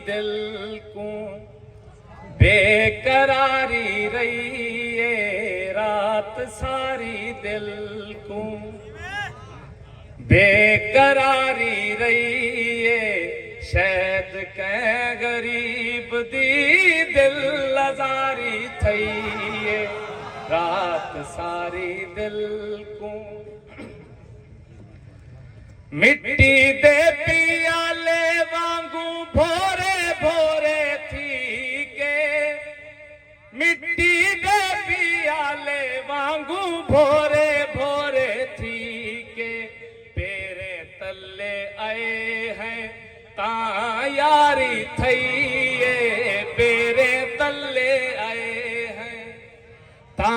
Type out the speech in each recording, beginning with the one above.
दिल को बेकरारी रही है रात सारी दिल को बेकरारी रही है शायद कै गरीब दी दिल आजारी थई है रात सारी दिल को मिट्टी दे पियाले वांगू भोरे भोरे थी के मिट्टी दे पियाले वांगू भोरे भोरे थी के पेरे तले आए हैं ता यारी थई है पेरे तले आए हैं ता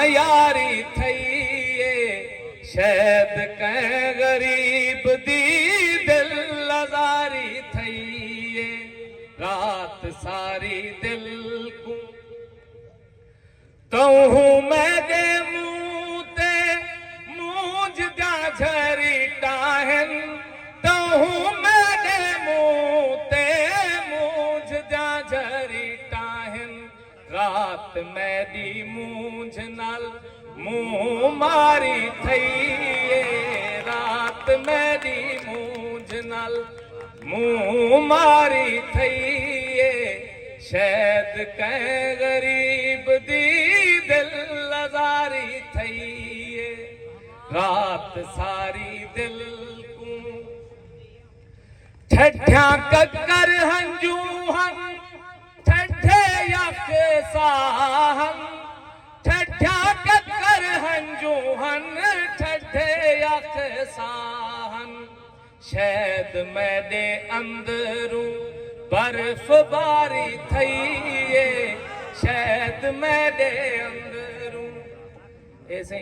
यारी थई शायद कै गरीब दी दिल आजारी थई रात सारी दिल को तहू मैं दे मुँह ते मूंझ जा झरी टाहन तहू मैं दे मुँह ते मूंझ जा झरी टाहन रात मैं दी मूंझ नाल मुँह मारी थई रात मेरी मूंझ नाल मुँह मारी थई शायद कै गरीब दी दिल आजारी थई रात सारी दिल को ठठ्या ककर हंजू हन ठठे यक साहन ठठ्या ककर हंजू हन ठठे यक साहन शायद मेरे अंदरू बर्फ बारी थई शायद मेरे अंदरू ऐसे